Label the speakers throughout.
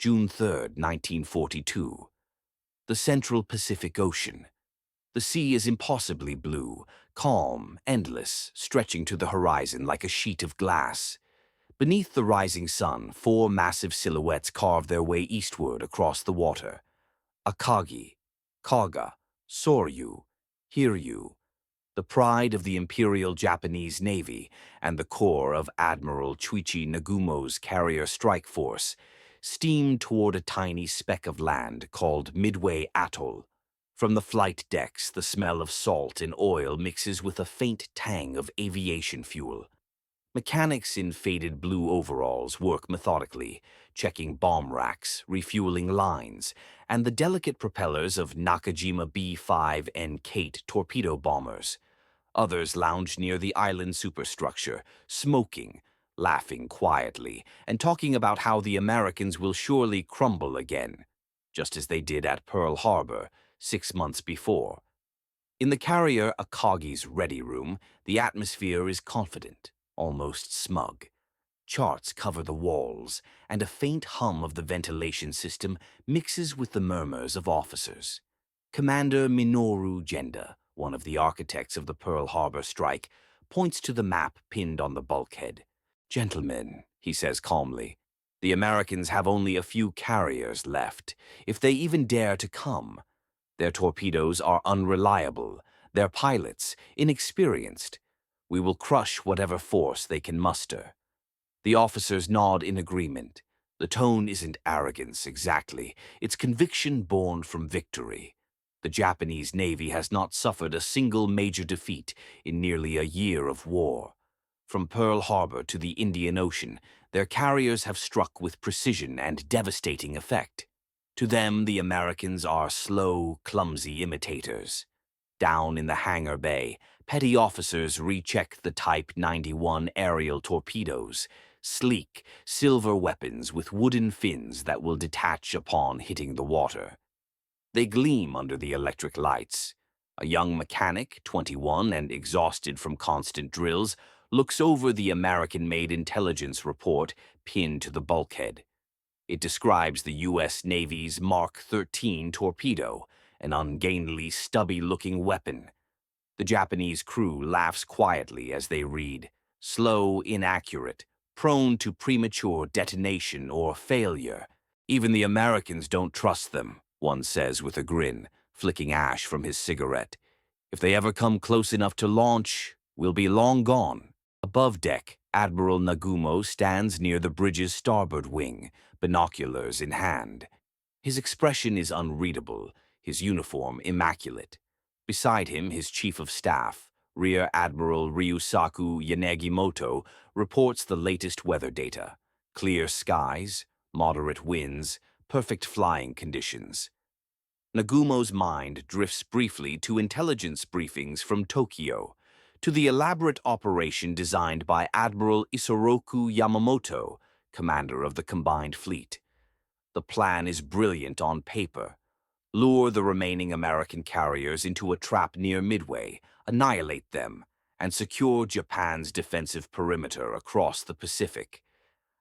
Speaker 1: June 3, 1942. The Central Pacific Ocean. The sea is impossibly blue, calm, endless, stretching to the horizon like a sheet of glass. Beneath the rising sun, four massive silhouettes carve their way eastward across the water. Akagi, Kaga, Soryu, Hiryu, the pride of the Imperial Japanese Navy and the core of Admiral Chuichi Nagumo's carrier strike force, steam toward a tiny speck of land called Midway Atoll. From the flight decks, the smell of salt and oil mixes with a faint tang of aviation fuel. Mechanics in faded blue overalls work methodically, checking bomb racks, refueling lines, and the delicate propellers of Nakajima B-5 and Kate torpedo bombers. Others lounge near the island superstructure, smoking, laughing quietly, and talking about how the Americans will surely crumble again, just as they did at Pearl Harbor 6 months before. In the carrier Akagi's ready room, the atmosphere is confident, almost smug. Charts cover the walls, and a faint hum of the ventilation system mixes with the murmurs of officers. Commander Minoru Genda, one of the architects of the Pearl Harbor strike, points to the map pinned on the bulkhead. "Gentlemen," he says calmly, "the Americans have only a few carriers left, if they even dare to come. Their torpedoes are unreliable, their pilots inexperienced. We will crush whatever force they can muster." The officers nod in agreement. The tone isn't arrogance exactly, it's conviction born from victory. The Japanese Navy has not suffered a single major defeat in nearly a year of war. From Pearl Harbor to the Indian Ocean, their carriers have struck with precision and devastating effect. To them, the Americans are slow, clumsy imitators. Down in the hangar bay, petty officers recheck the Type 91 aerial torpedoes, sleek, silver weapons with wooden fins that will detach upon hitting the water. They gleam under the electric lights. A young mechanic, 21 and exhausted from constant drills, looks over the American-made intelligence report pinned to the bulkhead. It describes the U.S. Navy's Mark 13 torpedo, an ungainly, stubby-looking weapon. The Japanese crew laughs quietly as they read, "Slow, inaccurate, prone to premature detonation or failure. Even the Americans don't trust them," one says with a grin, flicking ash from his cigarette. "If they ever come close enough to launch, we'll be long gone." Above deck, Admiral Nagumo stands near the bridge's starboard wing, binoculars in hand. His expression is unreadable, his uniform immaculate. Beside him, his chief of staff, Rear Admiral Ryusaku Yanagimoto, reports the latest weather data. Clear skies, moderate winds, perfect flying conditions. Nagumo's mind drifts briefly to intelligence briefings from Tokyo, to the elaborate operation designed by Admiral Isoroku Yamamoto, commander of the combined fleet. The plan is brilliant on paper. Lure the remaining American carriers into a trap near Midway, annihilate them, and secure Japan's defensive perimeter across the Pacific.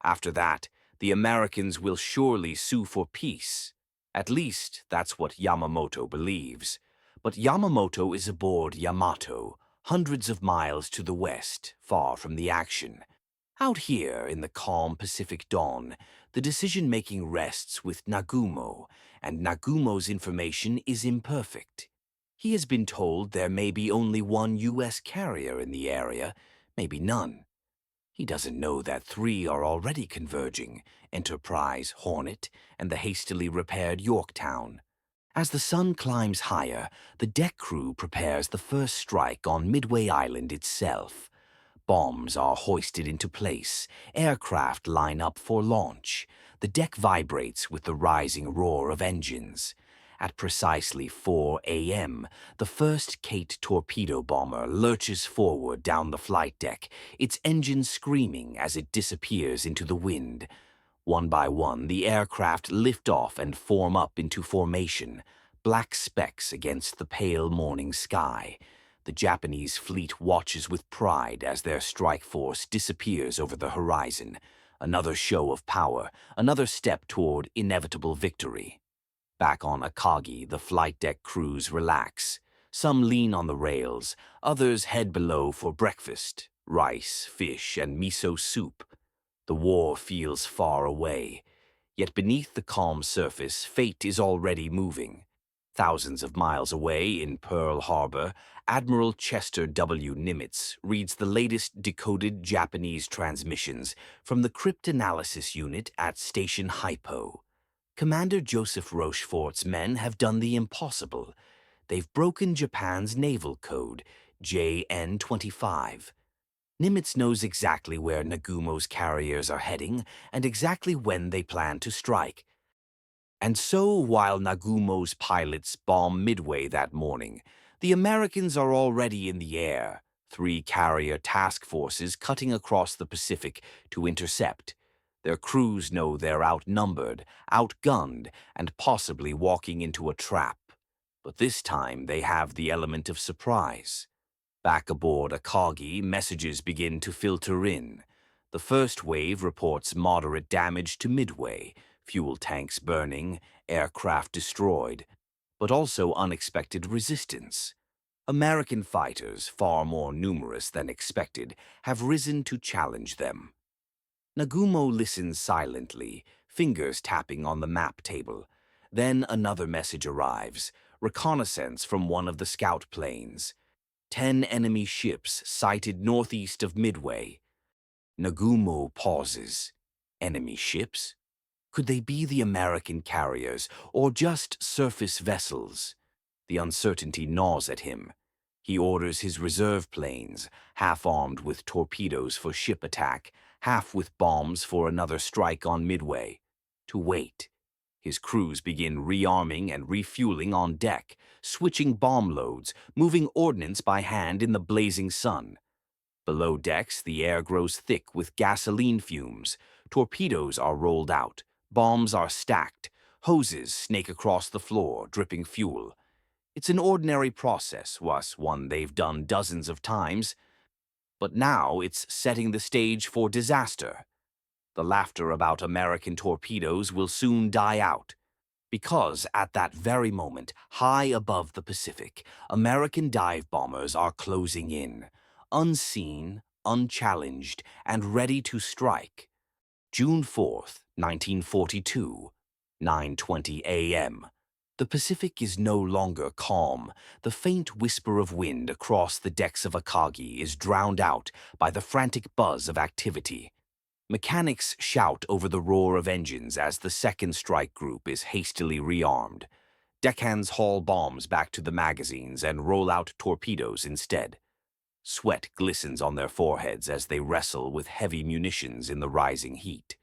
Speaker 1: After that, the Americans will surely sue for peace. At least, that's what Yamamoto believes. But Yamamoto is aboard Yamato, hundreds of miles to the west, far from the action. Out here, in the calm Pacific dawn, the decision-making rests with Nagumo, and Nagumo's information is imperfect. He has been told there may be only one U.S. carrier in the area, maybe none. He doesn't know that 3 are already converging, Enterprise, Hornet, and the hastily repaired Yorktown. As the sun climbs higher, the deck crew prepares the first strike on Midway Island itself. Bombs are hoisted into place, aircraft line up for launch. The deck vibrates with the rising roar of engines. At precisely 4 a.m., the first Kate torpedo bomber lurches forward down the flight deck, its engine screaming as it disappears into the wind. One by one, the aircraft lift off and form up into formation, black specks against the pale morning sky. The Japanese fleet watches with pride as their strike force disappears over the horizon, Another show of power, another step toward inevitable victory. Back on Akagi, the flight deck crews relax. Some lean on the rails, others head below for breakfast, rice, fish, and miso soup. The war feels far away, yet beneath the calm surface, fate is already moving. Thousands of miles away in Pearl Harbor, Admiral Chester W. Nimitz reads the latest decoded Japanese transmissions from the cryptanalysis unit at Station Hypo. Commander Joseph Rochefort's men have done the impossible. They've broken Japan's naval code, JN-25. Nimitz knows exactly where Nagumo's carriers are heading and exactly when they plan to strike. And so, while Nagumo's pilots bomb Midway that morning, the Americans are already in the air, 3 carrier task forces cutting across the Pacific to intercept. Their crews know they're outnumbered, outgunned, and possibly walking into a trap. But this time they have the element of surprise. Back aboard Akagi, messages begin to filter in. The first wave reports moderate damage to Midway, fuel tanks burning, aircraft destroyed, but also unexpected resistance. American fighters, far more numerous than expected, have risen to challenge them. Nagumo listens silently, fingers tapping on the map table. Then another message arrives, reconnaissance from one of the scout planes. 10 enemy ships sighted northeast of Midway. Nagumo pauses. Enemy ships? Could they be the American carriers, or just surface vessels? The uncertainty gnaws at him. He orders his reserve planes, half armed with torpedoes for ship attack, half with bombs for another strike on Midway, to wait. His crews begin rearming and refueling on deck, switching bomb loads, moving ordnance by hand in the blazing sun. Below decks, the air grows thick with gasoline fumes. Torpedoes are rolled out. Bombs are stacked. Hoses snake across the floor, dripping fuel. It's an ordinary process, one they've done dozens of times. But now it's setting the stage for disaster. The laughter about American torpedoes will soon die out. Because at that very moment, high above the Pacific, American dive bombers are closing in, unseen, unchallenged, and ready to strike. June 4th, 1942, 9:20 a.m. The Pacific is no longer calm. The faint whisper of wind across the decks of Akagi is drowned out by the frantic buzz of activity. Mechanics shout over the roar of engines as the second strike group is hastily rearmed. Deckhands haul bombs back to the magazines and roll out torpedoes instead. Sweat glistens on their foreheads as they wrestle with heavy munitions in the rising heat.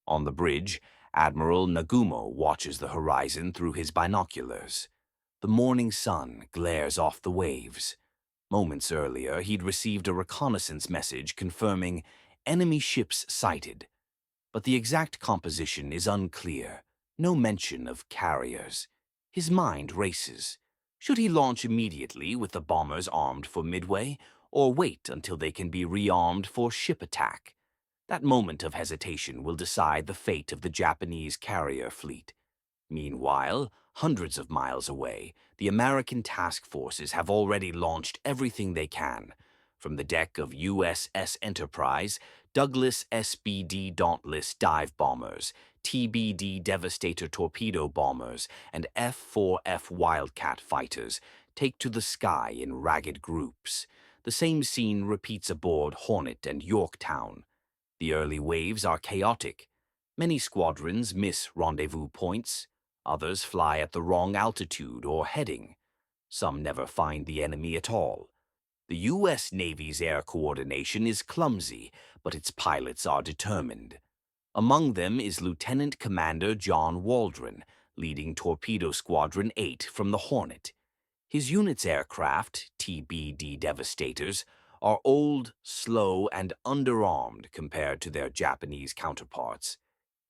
Speaker 1: On the bridge, Admiral Nagumo watches the horizon through his binoculars. The morning sun glares off the waves. Moments earlier, he'd received a reconnaissance message confirming enemy ships sighted. But the exact composition is unclear. No mention of carriers. His mind races. Should he launch immediately with the bombers armed for Midway, or wait until they can be rearmed for ship attack? That moment of hesitation will decide the fate of the Japanese carrier fleet. Meanwhile, hundreds of miles away, the American task forces have already launched everything they can. From the deck of USS Enterprise, Douglas SBD Dauntless dive bombers, TBD Devastator torpedo bombers, and F-4F Wildcat fighters take to the sky in ragged groups. The same scene repeats aboard Hornet and Yorktown. The early waves are chaotic. Many squadrons miss rendezvous points. Others fly at the wrong altitude or heading. Some never find the enemy at all. The U.S. Navy's air coordination is clumsy, but its pilots are determined. Among them is Lieutenant Commander John Waldron, leading Torpedo Squadron 8 from the Hornet. His unit's aircraft, TBD Devastators, are old, slow, and underarmed compared to their Japanese counterparts.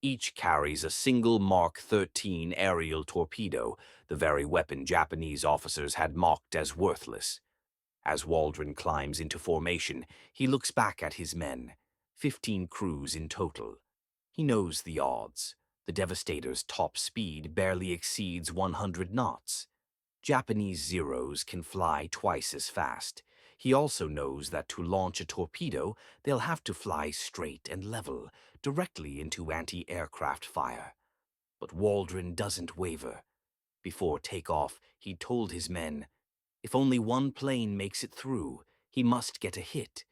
Speaker 1: Each carries a single Mark 13 aerial torpedo, the very weapon Japanese officers had mocked as worthless. As Waldron climbs into formation, he looks back at his men, 15 crews in total. He knows the odds. The Devastator's top speed barely exceeds 100 knots. Japanese Zeros can fly twice as fast. He also knows that to launch a torpedo, they'll have to fly straight and level, directly into anti-aircraft fire. But Waldron doesn't waver. Before takeoff, he told his men, if only one plane makes it through, he must get a hit.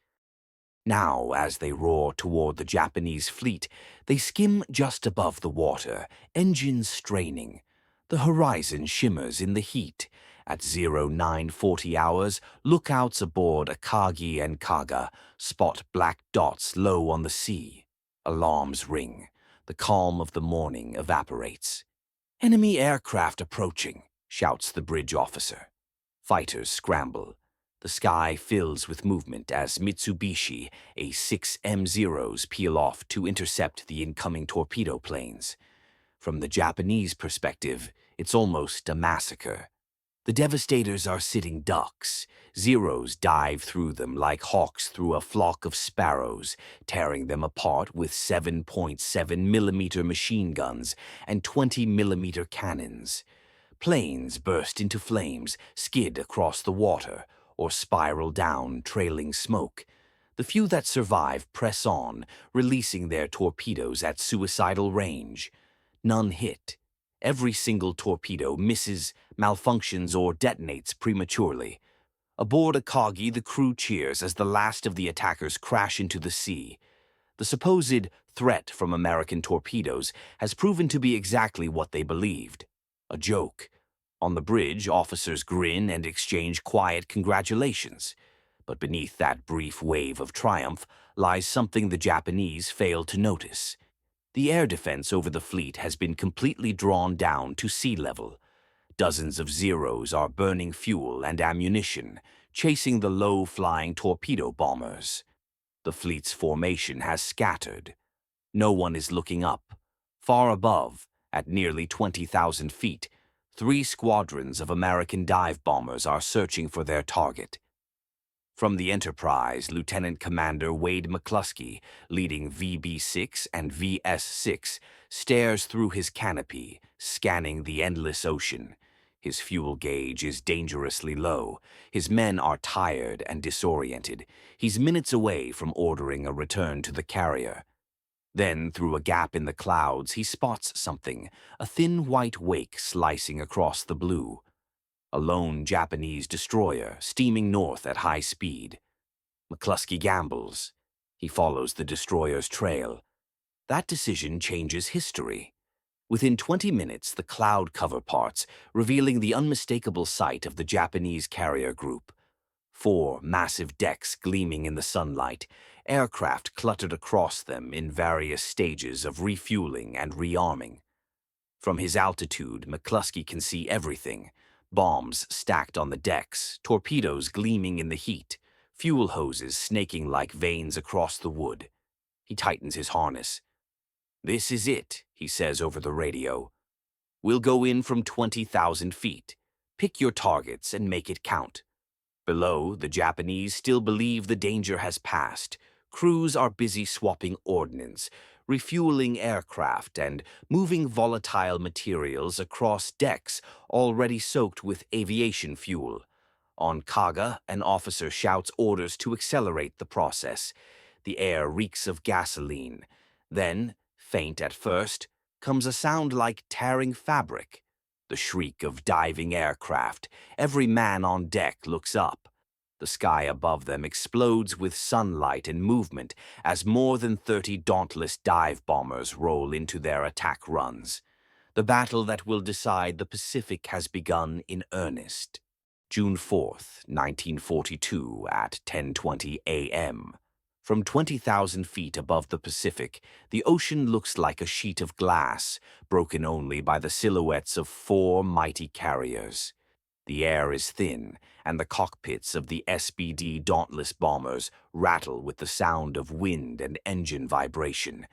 Speaker 1: Now, as they roar toward the Japanese fleet, they skim just above the water, engines straining. The horizon shimmers in the heat. At 0940 hours, lookouts aboard Akagi and Kaga spot black dots low on the sea. Alarms ring. The calm of the morning evaporates. "Enemy aircraft approaching," shouts the bridge officer. Fighters scramble. The sky fills with movement as Mitsubishi A6M0s peel off to intercept the incoming torpedo planes. From the Japanese perspective, it's almost a massacre. The Devastators are sitting ducks. Zeros dive through them like hawks through a flock of sparrows, tearing them apart with 7.7mm machine guns and 20mm cannons. Planes burst into flames, skid across the water, or spiral down, trailing smoke. The few that survive press on, releasing their torpedoes at suicidal range. None hit. Every single torpedo misses, malfunctions, or detonates prematurely. Aboard Akagi, the crew cheers as the last of the attackers crash into the sea. The supposed threat from American torpedoes has proven to be exactly what they believed. A joke. On the bridge, officers grin and exchange quiet congratulations. But beneath that brief wave of triumph lies something the Japanese failed to notice. The air defense over the fleet has been completely drawn down to sea level. Dozens of Zeros are burning fuel and ammunition, chasing the low-flying torpedo bombers. The fleet's formation has scattered. No one is looking up. Far above, at nearly 20,000 feet, 3 squadrons of American dive bombers are searching for their target. From the Enterprise, Lieutenant Commander Wade McCluskey, leading VB-6 and VS-6, stares through his canopy, scanning the endless ocean. His fuel gauge is dangerously low. His men are tired and disoriented. He's minutes away from ordering a return to the carrier. Then, through a gap in the clouds, he spots something, a thin white wake slicing across the blue. A lone Japanese destroyer steaming north at high speed. McCluskey gambles. He follows the destroyer's trail. That decision changes history. Within 20 minutes, the cloud cover parts, revealing the unmistakable sight of the Japanese carrier group. 4 massive decks gleaming in the sunlight, aircraft cluttered across them in various stages of refueling and rearming. From his altitude, McCluskey can see everything. Bombs stacked on the decks, torpedoes gleaming in the heat, fuel hoses snaking like veins across the wood. He tightens his harness. "This is it," he says over the radio. "We'll go in from 20,000 feet. Pick your targets and make it count." Below, the Japanese still believe the danger has passed. Crews are busy swapping ordnance, refueling aircraft, and moving volatile materials across decks already soaked with aviation fuel. On Kaga, an officer shouts orders to accelerate the process. The air reeks of gasoline. Then, faint at first, comes a sound like tearing fabric. The shriek of diving aircraft. Every man on deck looks up. The sky above them explodes with sunlight and movement as more than 30 Dauntless dive bombers roll into their attack runs. The battle that will decide the Pacific has begun in earnest. June 4th, 1942 at 10:20 a.m. From 20,000 feet above the Pacific, the ocean looks like a sheet of glass, broken only by the silhouettes of 4 mighty carriers. The air is thin, and the cockpits of the SBD Dauntless bombers rattle with the sound of wind and engine vibration.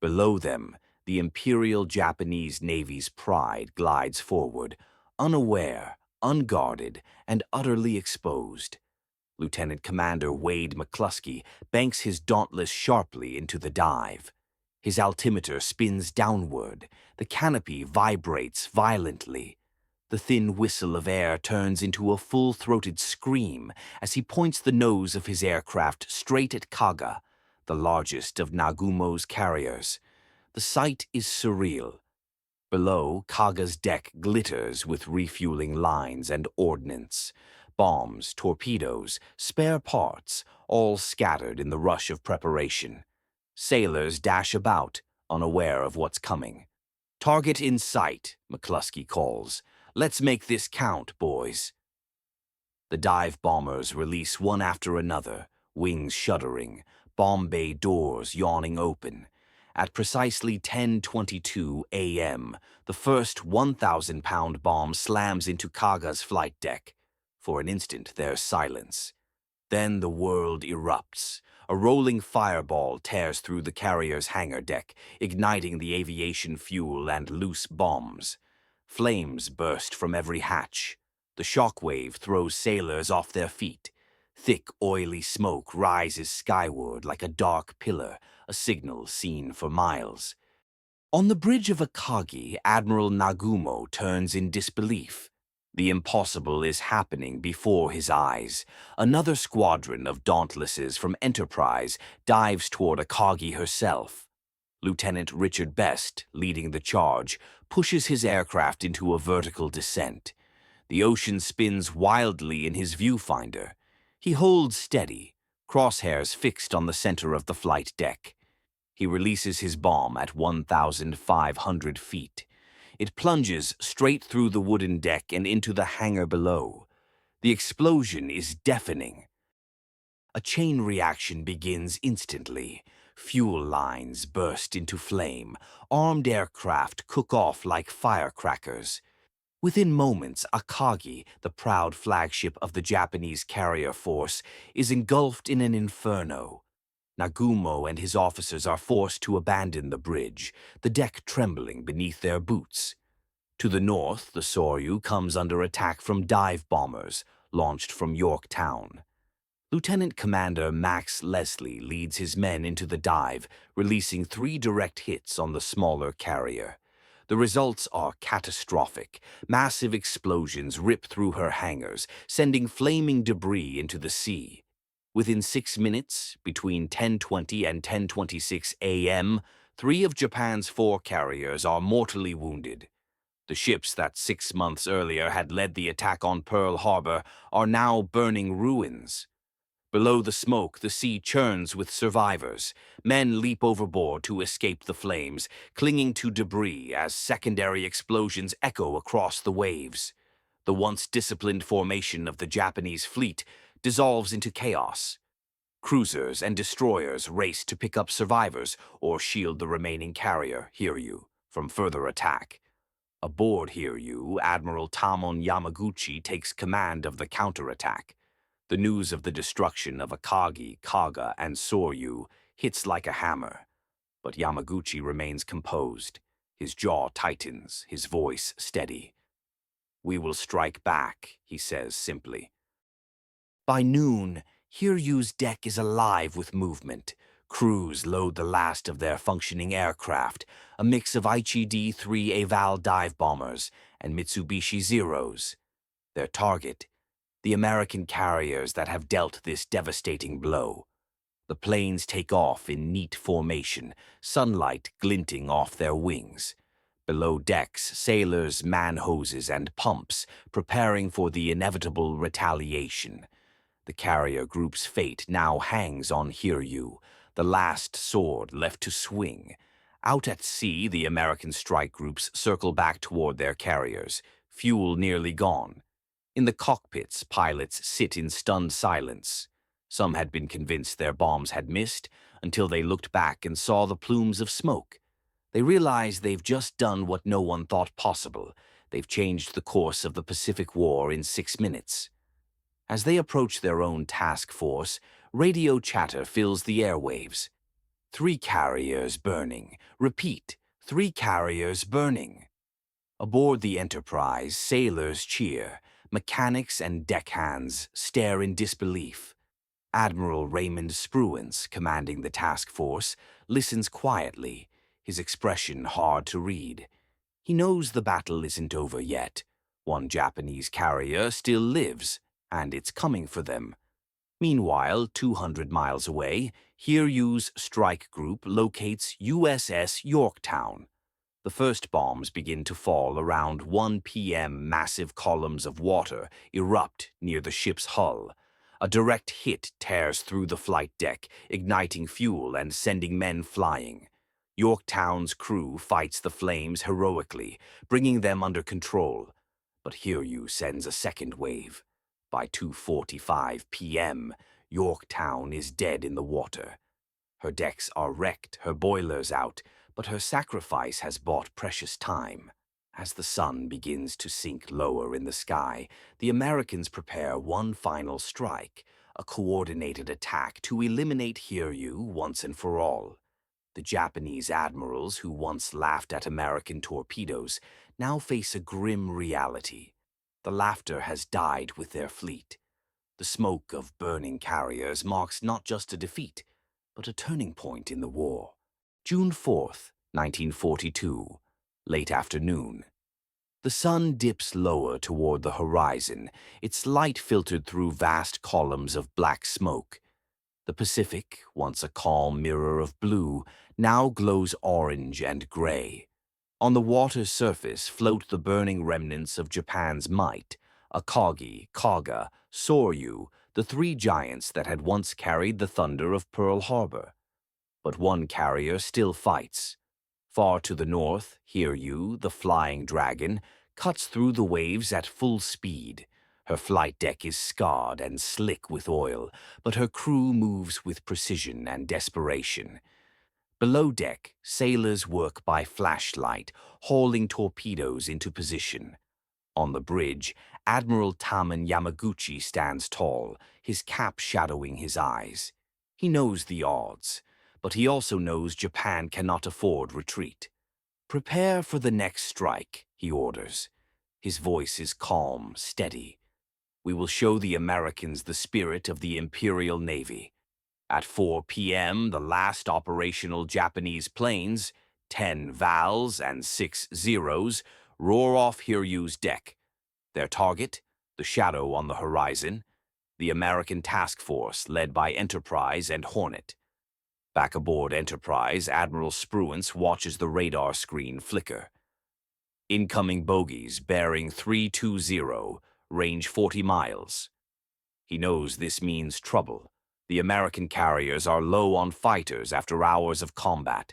Speaker 1: Below them, the Imperial Japanese Navy's pride glides forward, unaware, unguarded, and utterly exposed. Lieutenant Commander Wade McCluskey banks his Dauntless sharply into the dive. His altimeter spins downward. The canopy vibrates violently. The thin whistle of air turns into a full-throated scream as he points the nose of his aircraft straight at Kaga, the largest of Nagumo's carriers. The sight is surreal. Below, Kaga's deck glitters with refueling lines and ordnance. Bombs, torpedoes, spare parts, all scattered in the rush of preparation. Sailors dash about, unaware of what's coming. "Target in sight," McCluskey calls. "Let's make this count, boys." The dive bombers release one after another, wings shuddering, bomb bay doors yawning open. At precisely 10:22 a.m., the first 1,000-pound bomb slams into Kaga's flight deck. For an instant, there's silence. Then the world erupts. A rolling fireball tears through the carrier's hangar deck, igniting the aviation fuel and loose bombs. Flames burst from every hatch. The shockwave throws sailors off their feet. Thick, oily smoke rises skyward like a dark pillar, a signal seen for miles. On the bridge of Akagi, Admiral Nagumo turns in disbelief. The impossible is happening before his eyes. Another squadron of Dauntlesses from Enterprise dives toward Akagi herself. Lieutenant Richard Best, leading the charge, pushes his aircraft into a vertical descent. The ocean spins wildly in his viewfinder. He holds steady, crosshairs fixed on the center of the flight deck. He releases his bomb at 1,500 feet. It plunges straight through the wooden deck and into the hangar below. The explosion is deafening. A chain reaction begins instantly. Fuel lines burst into flame. Armed aircraft cook off like firecrackers. Within moments, Akagi, the proud flagship of the Japanese carrier force, is engulfed in an inferno. Nagumo and his officers are forced to abandon the bridge, the deck trembling beneath their boots. To the north, the Soryu comes under attack from dive bombers, launched from Yorktown. Lieutenant Commander Max Leslie leads his men into the dive, releasing 3 direct hits on the smaller carrier. The results are catastrophic. Massive explosions rip through her hangars, sending flaming debris into the sea. Within 6 minutes, between 10:20 and 10:26 a.m., 3 of Japan's 4 carriers are mortally wounded. The ships that 6 months earlier had led the attack on Pearl Harbor are now burning ruins. Below the smoke, the sea churns with survivors. Men leap overboard to escape the flames, clinging to debris as secondary explosions echo across the waves. The once disciplined formation of the Japanese fleet dissolves into chaos. Cruisers and destroyers race to pick up survivors or shield the remaining carrier, Hiryu, from further attack. Aboard Hiryu, Admiral Tamon Yamaguchi takes command of the counterattack. The news of the destruction of Akagi, Kaga, and Soryu hits like a hammer. But Yamaguchi remains composed. His jaw tightens, his voice steady. "We will strike back," he says simply. By noon, Hiryu's deck is alive with movement. Crews load the last of their functioning aircraft, a mix of Aichi D-3 Eval dive bombers and Mitsubishi Zeros. Their target, the American carriers that have dealt this devastating blow. The planes take off in neat formation, sunlight glinting off their wings. Below decks, sailors man hoses and pumps, preparing for the inevitable retaliation. The carrier group's fate now hangs on Hiryu, the last sword left to swing. Out at sea, the American strike groups circle back toward their carriers, fuel nearly gone. In the cockpits, pilots sit in stunned silence. Some had been convinced their bombs had missed until they looked back and saw the plumes of smoke. They realized they've just done what no one thought possible. They've changed the course of the Pacific War in 6 minutes. As they approach their own task force, radio chatter fills the airwaves. 3 carriers burning. Repeat, 3 carriers burning. Aboard the Enterprise, sailors cheer. Mechanics and deckhands stare in disbelief. Admiral Raymond Spruance, commanding the task force, listens quietly, his expression hard to read. He knows the battle isn't over yet. One Japanese carrier still lives, and it's coming for them. Meanwhile, 200 miles away, Hiryu's strike group locates USS Yorktown. The first bombs begin to fall around 1 p.m. Massive columns of water erupt near the ship's hull. A direct hit tears through the flight deck, igniting fuel and sending men flying. Yorktown's crew fights the flames heroically, bringing them under control. But Hiryu sends a second wave. By 2:45 p.m., Yorktown is dead in the water. Her decks are wrecked, her boilers out, but her sacrifice has bought precious time. As the sun begins to sink lower in the sky, the Americans prepare one final strike, a coordinated attack to eliminate Hiryu once and for all. The Japanese admirals who once laughed at American torpedoes now face a grim reality. The laughter has died with their fleet. The smoke of burning carriers marks not just a defeat, but a turning point in the war. June 4th, 1942, late afternoon. The sun dips lower toward the horizon, its light filtered through vast columns of black smoke. The Pacific, once a calm mirror of blue, now glows orange and gray. On the water's surface float the burning remnants of Japan's might, Akagi, Kaga, Soryu, the three giants that had once carried the thunder of Pearl Harbor. But one carrier still fights. Far to the north, Hiryu, the flying dragon, cuts through the waves at full speed. Her flight deck is scarred and slick with oil, but her crew moves with precision and desperation. Below deck, sailors work by flashlight, hauling torpedoes into position. On the bridge, Admiral Taman Yamaguchi stands tall, his cap shadowing his eyes. He knows the odds, but he also knows Japan cannot afford retreat. "Prepare for the next strike," he orders. His voice is calm, steady. "We will show the Americans the spirit of the Imperial Navy." At 4 p.m., the last operational Japanese planes, 10 Vals and 6 Zeros, roar off Hiryu's deck. Their target, the shadow on the horizon, the American task force led by Enterprise and Hornet. Back aboard Enterprise, Admiral Spruance watches the radar screen flicker. Incoming bogies bearing 320, range 40 miles. He knows this means trouble. The American carriers are low on fighters after hours of combat.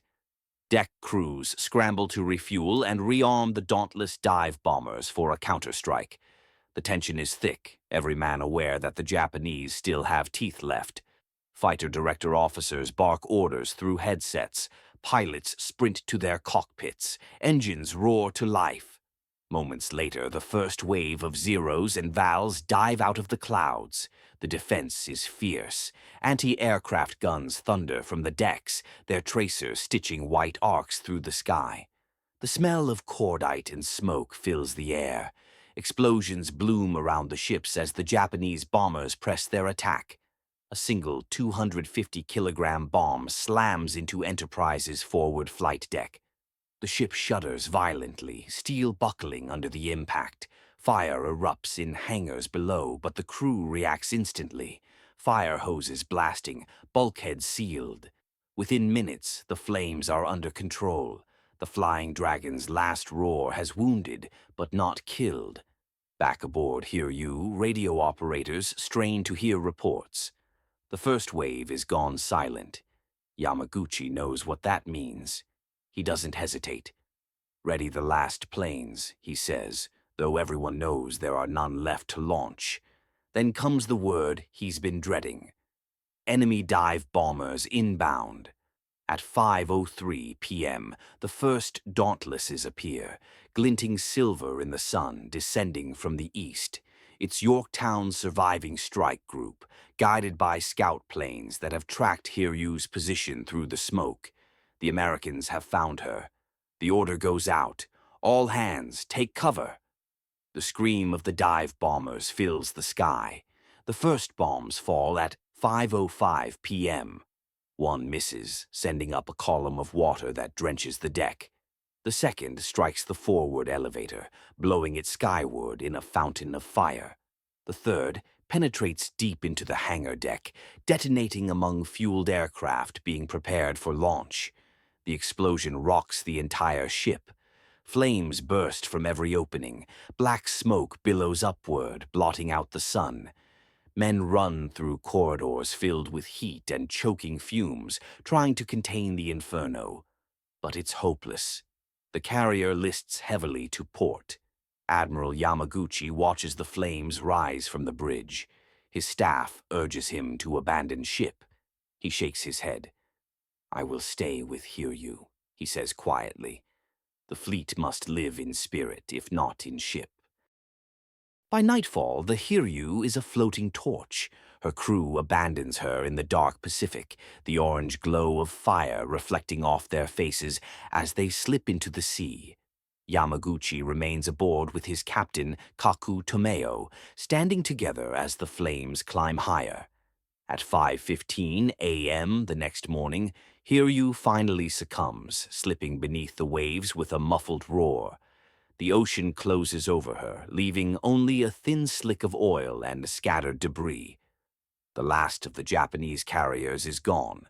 Speaker 1: Deck crews scramble to refuel and rearm the Dauntless dive bombers for a counterstrike. The tension is thick, every man aware that the Japanese still have teeth left. Fighter director officers bark orders through headsets. Pilots sprint to their cockpits. Engines roar to life. Moments later, the first wave of Zeros and Vals dive out of the clouds. The defense is fierce. Anti-aircraft guns thunder from the decks, their tracers stitching white arcs through the sky. The smell of cordite and smoke fills the air. Explosions bloom around the ships as the Japanese bombers press their attack. A single 250-kilogram bomb slams into Enterprise's forward flight deck. The ship shudders violently, steel buckling under the impact. Fire erupts in hangars below, but the crew reacts instantly. Fire hoses blasting, bulkheads sealed. Within minutes, the flames are under control. The Flying Dragon's last roar has wounded, but not killed. Back aboard Hiryu, radio operators strain to hear reports. The first wave is gone silent. Yamaguchi knows what that means. He doesn't hesitate. "Ready the last planes," he says, though everyone knows there are none left to launch. Then comes the word he's been dreading. Enemy dive bombers inbound. At 5:03 p.m., the first Dauntlesses appear, glinting silver in the sun descending from the east. It's Yorktown's surviving strike group, guided by scout planes that have tracked Hiryu's position through the smoke. The Americans have found her. The order goes out. "All hands, take cover." The scream of the dive bombers fills the sky. The first bombs fall at 5:05 p.m. One misses, sending up a column of water that drenches the deck. The second strikes the forward elevator, blowing it skyward in a fountain of fire. The third penetrates deep into the hangar deck, detonating among fueled aircraft being prepared for launch. The explosion rocks the entire ship. Flames burst from every opening. Black smoke billows upward, blotting out the sun. Men run through corridors filled with heat and choking fumes, trying to contain the inferno. But it's hopeless. The carrier lists heavily to port. Admiral Yamaguchi watches the flames rise from the bridge. His staff urges him to abandon ship. He shakes his head. "I will stay with Hiryu," he says quietly. "The fleet must live in spirit, if not in ship." By nightfall, the Hiryu is a floating torch. Her crew abandons her in the dark Pacific, the orange glow of fire reflecting off their faces as they slip into the sea. Yamaguchi remains aboard with his captain, Kaku Tomeo, standing together as the flames climb higher. At 5:15 a.m. the next morning, Hiryu finally succumbs, slipping beneath the waves with a muffled roar. The ocean closes over her, leaving only a thin slick of oil and scattered debris. The last of the Japanese carriers is gone.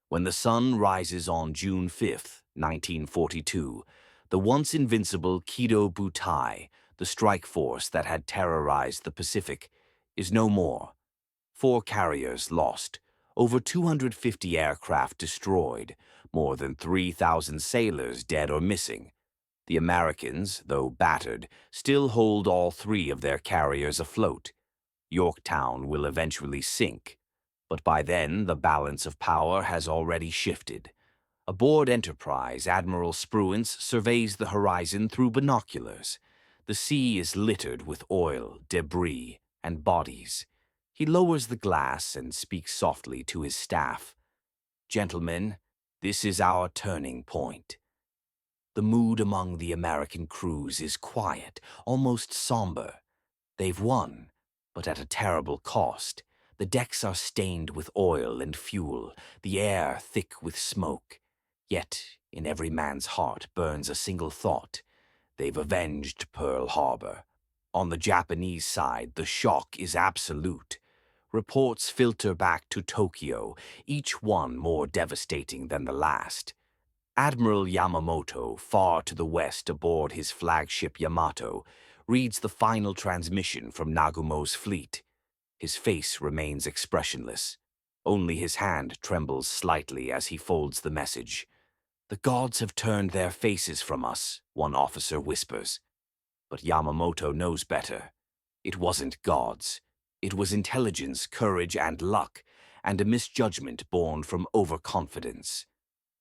Speaker 1: When the sun rises on June 5, 1942, the once invincible Kido Butai, the strike force that had terrorized the Pacific, is no more. 4 carriers lost, over 250 aircraft destroyed, more than 3,000 sailors dead or missing. The Americans, though battered, still hold all 3 of their carriers afloat. Yorktown will eventually sink, but by then the balance of power has already shifted. Aboard Enterprise, Admiral Spruance surveys the horizon through binoculars. The sea is littered with oil, debris, and bodies. He lowers the glass and speaks softly to his staff. "Gentlemen, this is our turning point." The mood among the American crews is quiet, almost somber. They've won, but at a terrible cost. The decks are stained with oil and fuel, the air thick with smoke. Yet, in every man's heart burns a single thought. They've avenged Pearl Harbor. On the Japanese side, the shock is absolute. Reports filter back to Tokyo, each one more devastating than the last. Admiral Yamamoto, far to the west aboard his flagship Yamato, reads the final transmission from Nagumo's fleet. His face remains expressionless. Only his hand trembles slightly as he folds the message. "The gods have turned their faces from us," one officer whispers. But Yamamoto knows better. It wasn't gods. It was intelligence, courage, and luck, and a misjudgment born from overconfidence.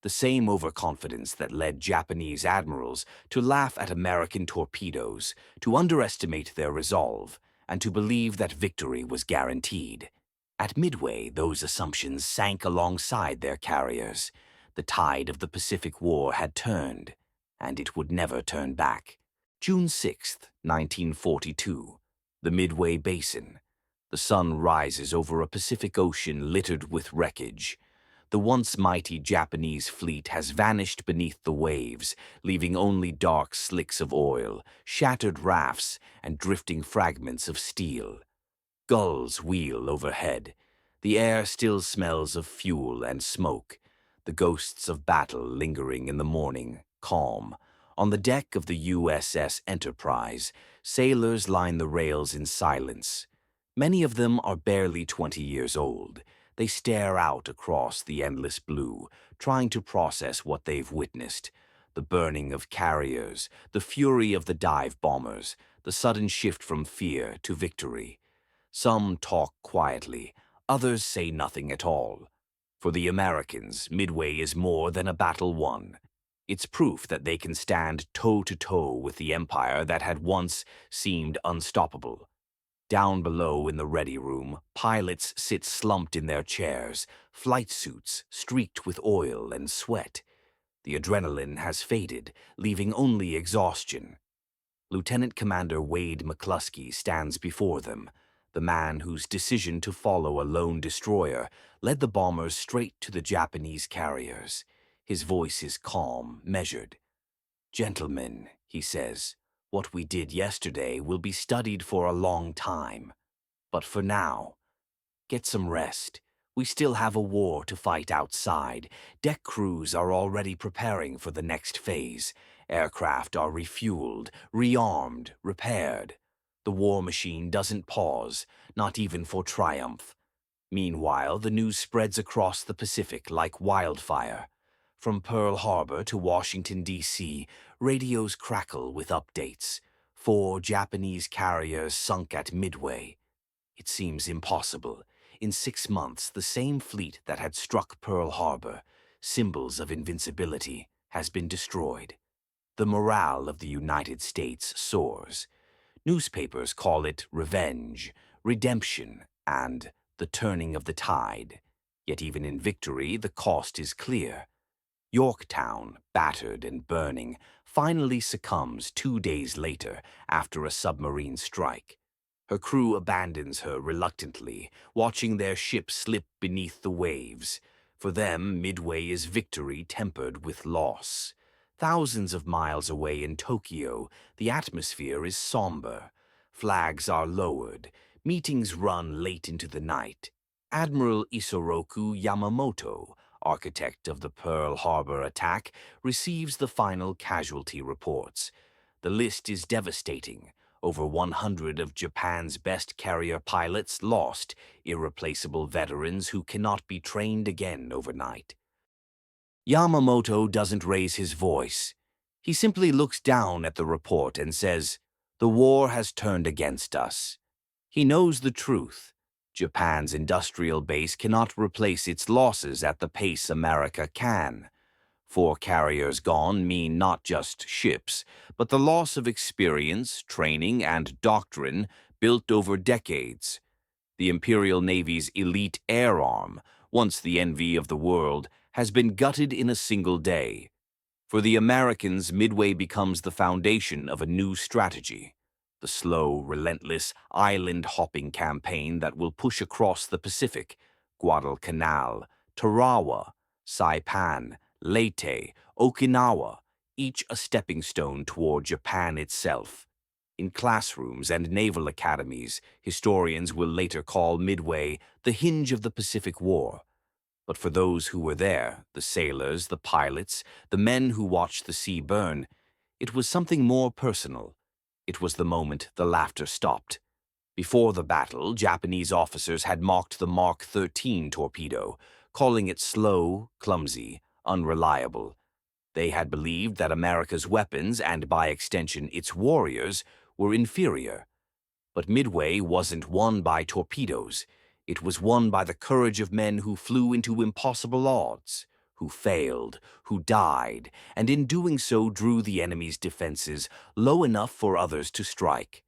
Speaker 1: The same overconfidence that led Japanese admirals to laugh at American torpedoes, to underestimate their resolve, and to believe that victory was guaranteed. At Midway, those assumptions sank alongside their carriers. The tide of the Pacific War had turned, and it would never turn back. June 6, 1942. The Midway Basin. The sun rises over a Pacific Ocean littered with wreckage. The once mighty Japanese fleet has vanished beneath the waves, leaving only dark slicks of oil, shattered rafts, and drifting fragments of steel. Gulls wheel overhead. The air still smells of fuel and smoke. The ghosts of battle lingering in the morning, calm. On the deck of the USS Enterprise, sailors line the rails in silence. Many of them are barely 20 years old. They stare out across the endless blue, trying to process what they've witnessed. The burning of carriers, the fury of the dive bombers, the sudden shift from fear to victory. Some talk quietly, others say nothing at all. For the Americans, Midway is more than a battle won. It's proof that they can stand toe-to-toe with the empire that had once seemed unstoppable. Down below in the ready room, pilots sit slumped in their chairs, flight suits streaked with oil and sweat. The adrenaline has faded, leaving only exhaustion. Lieutenant Commander Wade McCluskey stands before them. the man whose decision to follow a lone destroyer led the bombers straight to the Japanese carriers. His voice is calm, measured. "Gentlemen," he says, "what we did yesterday will be studied for a long time. But for now, get some rest. We still have a war to fight outside. Deck crews are already preparing for the next phase. Aircraft are refueled, rearmed, repaired. The war machine doesn't pause, not even for triumph." Meanwhile, the news spreads across the Pacific like wildfire. From Pearl Harbor to Washington, D.C., radios crackle with updates. 4 Japanese carriers sunk at Midway. It seems impossible. In 6 months, the same fleet that had struck Pearl Harbor, symbols of invincibility, has been destroyed. The morale of the United States soars. Newspapers call it revenge, redemption, and the turning of the tide. Yet even in victory, the cost is clear. Yorktown, battered and burning, finally succumbs 2 days later after a submarine strike. Her crew abandons her reluctantly, watching their ship slip beneath the waves. For them, Midway is victory tempered with loss. Thousands of miles away in Tokyo, the atmosphere is somber. Flags are lowered. Meetings run late into the night. Admiral Isoroku Yamamoto, architect of the Pearl Harbor attack, receives the final casualty reports. The list is devastating. Over 100 of Japan's best carrier pilots lost, irreplaceable veterans who cannot be trained again overnight. Yamamoto doesn't raise his voice. He simply looks down at the report and says, "The war has turned against us." He knows the truth. Japan's industrial base cannot replace its losses at the pace America can. 4 carriers gone mean not just ships, but the loss of experience, training, and doctrine built over decades. The Imperial Navy's elite air arm, once the envy of the world, has been gutted in a single day. For the Americans, Midway becomes the foundation of a new strategy. The slow, relentless, island-hopping campaign that will push across the Pacific, Guadalcanal, Tarawa, Saipan, Leyte, Okinawa, each a stepping stone toward Japan itself. In classrooms and naval academies, historians will later call Midway the hinge of the Pacific War. But for those who were there, the sailors, the pilots, the men who watched the sea burn, it was something more personal. It was the moment the laughter stopped. Before the battle, Japanese officers had mocked the Mark 13 torpedo, calling it slow, clumsy, unreliable. They had believed that America's weapons, and by extension its warriors, were inferior. But Midway wasn't won by torpedoes. It was won by the courage of men who flew into impossible odds, who failed, who died, and in doing so drew the enemy's defenses low enough for others to strike.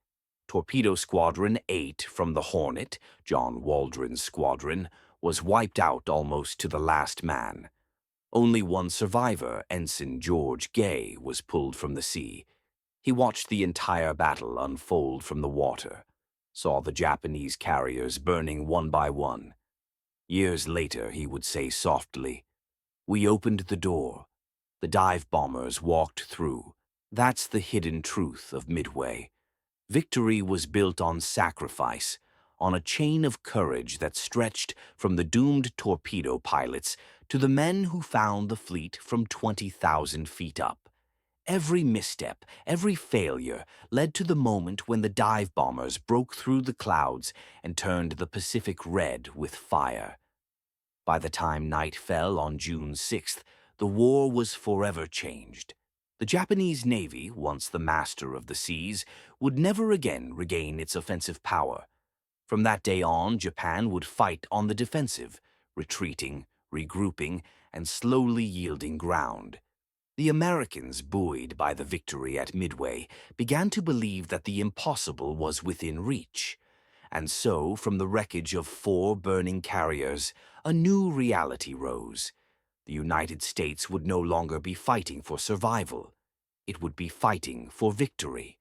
Speaker 1: Torpedo Squadron 8 from the Hornet, John Waldron's squadron, was wiped out almost to the last man. Only one survivor, Ensign George Gay, was pulled from the sea. He watched the entire battle unfold from the water, saw the Japanese carriers burning one by one. Years later, he would say softly, "We opened the door. The dive bombers walked through. That's the hidden truth of Midway. Victory was built on sacrifice, on a chain of courage that stretched from the doomed torpedo pilots to the men who found the fleet from 20,000 feet up. Every misstep, every failure led to the moment when the dive bombers broke through the clouds and turned the Pacific red with fire. By the time night fell on June 6th, the war was forever changed. The Japanese Navy, once the master of the seas, would never again regain its offensive power. From that day on, Japan would fight on the defensive, retreating, regrouping, and slowly yielding ground. The Americans, buoyed by the victory at Midway, began to believe that the impossible was within reach. And so, from the wreckage of 4 burning carriers, a new reality rose. The United States would no longer be fighting for survival. It would be fighting for victory.